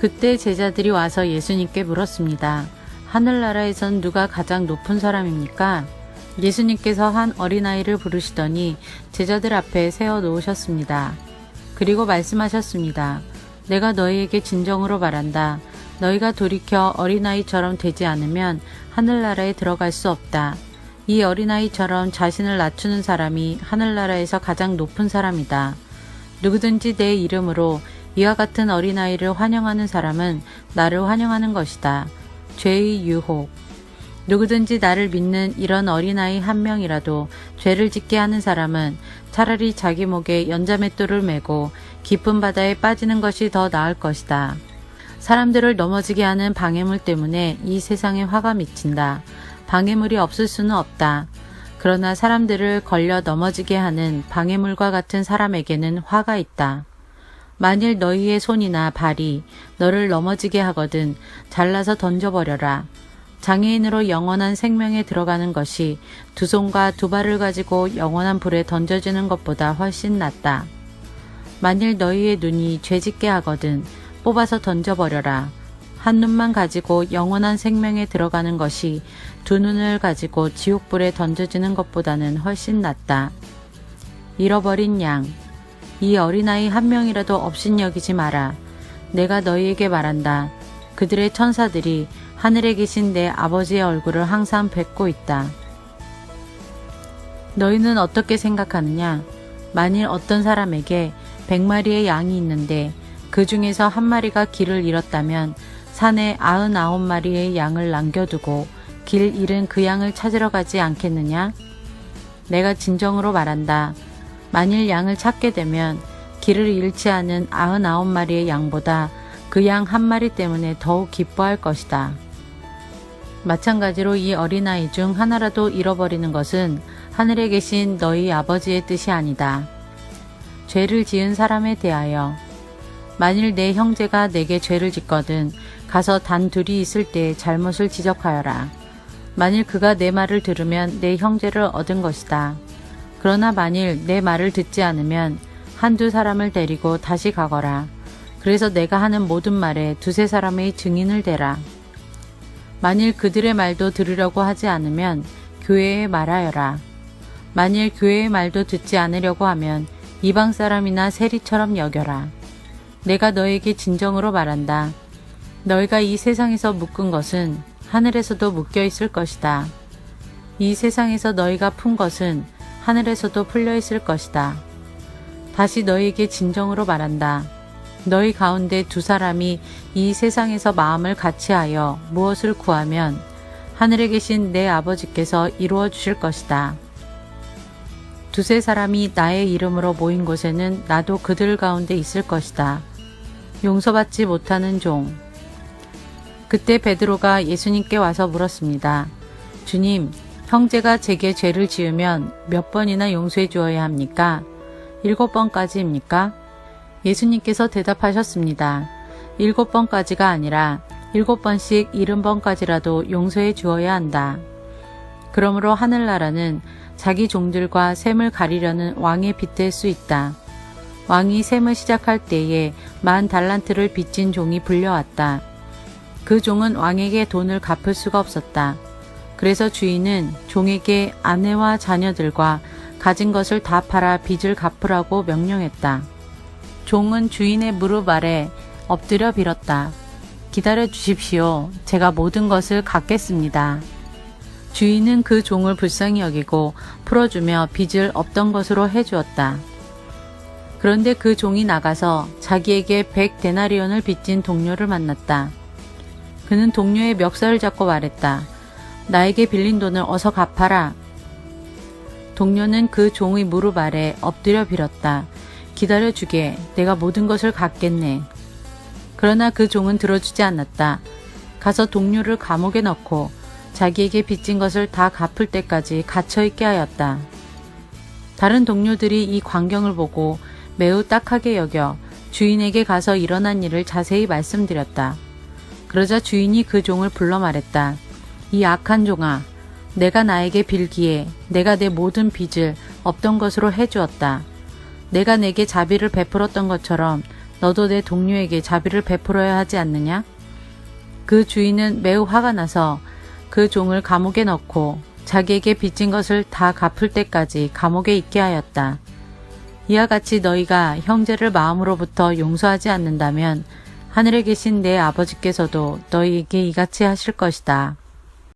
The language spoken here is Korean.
그때 제자들이 와서 예수님께 물었습니다. 하늘나라에선 누가 가장 높은 사람입니까? 예수님께서 한 어린아이를 부르시더니 제자들 앞에 세워 놓으셨습니다. 그리고 말씀하셨습니다. 내가 너희에게 진정으로 말한다. 너희가 돌이켜 어린아이처럼 되지 않으면 하늘나라에 들어갈 수 없다. 이 어린아이처럼 자신을 낮추는 사람이 하늘나라에서 가장 높은 사람이다. 누구든지 내 이름으로 이와 같은 어린아이를 환영하는 사람은 나를 환영하는 것이다. 죄의 유혹. 누구든지 나를 믿는 이런 어린아이 한 명이라도 죄를 짓게 하는 사람은 차라리 자기 목에 연자맷돌을 메고 깊은 바다에 빠지는 것이 더 나을 것이다. 사람들을 넘어지게 하는 방해물 때문에 이 세상에 화가 미친다. 방해물이 없을 수는 없다. 그러나 사람들을 걸려 넘어지게 하는 방해물과 같은 사람에게는 화가 있다. 만일 너희의 손이나 발이 너를 넘어지게 하거든 잘라서 던져버려라. 장애인으로 영원한 생명에 들어가는 것이 두 손과 두 발을 가지고 영원한 불에 던져지는 것보다 훨씬 낫다. 만일 너희의 눈이 죄짓게 하거든 뽑아서 던져버려라. 한 눈만 가지고 영원한 생명에 들어가는 것이 두 눈을 가지고 지옥불에 던져지는 것보다는 훨씬 낫다. 잃어버린 양. 이 어린아이 한 명이라도 업신여기지 마라. 내가 너희에게 말한다. 그들의 천사들이 하늘에 계신 내 아버지의 얼굴을 항상 뵙고 있다. 너희는 어떻게 생각하느냐? 만일 어떤 사람에게 100마리의 양이 있는데 그 중에서 한 마리가 길을 잃었다면 산에 99마리의 양을 남겨두고 길 잃은 그 양을 찾으러 가지 않겠느냐? 내가 진정으로 말한다. 만일 양을 찾게 되면 길을 잃지 않은 99마리의 양보다 그 양 한 마리 때문에 더욱 기뻐할 것이다. 마찬가지로 이 어린아이 중 하나라도 잃어버리는 것은 하늘에 계신 너희 아버지의 뜻이 아니다. 죄를 지은 사람에 대하여 만일 내 형제가 내게 죄를 짓거든 가서 단 둘이 있을 때 잘못을 지적하여라. 만일 그가 내 말을 들으면 내 형제를 얻은 것이다. 그러나 만일 내 말을 듣지 않으면 한두 사람을 데리고 다시 가거라. 그래서 내가 하는 모든 말에 두세 사람의 증인을 대라. 만일 그들의 말도 들으려고 하지 않으면 교회에 말하여라. 만일 교회의 말도 듣지 않으려고 하면 이방 사람이나 세리처럼 여겨라. 내가 너에게 진정으로 말한다. 너희가 이 세상에서 묶은 것은 하늘에서도 묶여 있을 것이다. 이 세상에서 너희가 푼 것은 하늘에서도 풀려 있을 것이다. 다시 너희에게 진정으로 말한다. 너희 가운데 두 사람이 이 세상에서 마음을 같이하여 무엇을 구하면 하늘에 계신 내 아버지께서 이루어 주실 것이다. 두세 사람이 나의 이름으로 모인 곳에는 나도 그들 가운데 있을 것이다. 용서받지 못하는 종. 그때 베드로가 예수님께 와서 물었습니다. 주님, 형제가 제게 죄를 지으면 몇 번이나 용서해 주어야 합니까? 7번까지입니까? 예수님께서 대답하셨습니다. 7번까지가 아니라 7번씩 70번까지라도 용서해 주어야 한다. 그러므로 하늘나라는 자기 종들과 셈을 가리려는 왕의 빚될 수 있다. 왕이 셈을 시작할 때에 10달란트를 빚진 종이 불려왔다. 그 종은 왕에게 돈을 갚을 수가 없었다. 그래서 주인은 종에게 아내와 자녀들과 가진 것을 다 팔아 빚을 갚으라고 명령했다. 종은 주인의 무릎 아래 엎드려 빌었다. 기다려 주십시오. 제가 모든 것을 갚겠습니다. 주인은 그 종을 불쌍히 여기고 풀어주며 빚을 없던 것으로 해주었다. 그런데 그 종이 나가서 자기에게 100데나리온을 빚진 동료를 만났다. 그는 동료의 멱살을 잡고 말했다. 나에게 빌린 돈을 어서 갚아라. 동료는 그 종의 무릎 아래 엎드려 빌었다. 기다려주게. 내가 모든 것을 갚겠네. 그러나 그 종은 들어주지 않았다. 가서 동료를 감옥에 넣고 자기에게 빚진 것을 다 갚을 때까지 갇혀있게 하였다. 다른 동료들이 이 광경을 보고 매우 딱하게 여겨 주인에게 가서 일어난 일을 자세히 말씀드렸다. 그러자 주인이 그 종을 불러 말했다. 이 악한 종아, 내가 나에게 빌기에 내가 내 모든 빚을 없던 것으로 해주었다. 내가 내게 자비를 베풀었던 것처럼 너도 내 동료에게 자비를 베풀어야 하지 않느냐? 그 주인은 매우 화가 나서 그 종을 감옥에 넣고 자기에게 빚진 것을 다 갚을 때까지 감옥에 있게 하였다. 이와 같이 너희가 형제를 마음으로부터 용서하지 않는다면 하늘에 계신 내 아버지께서도 너희에게 이같이 하실 것이다.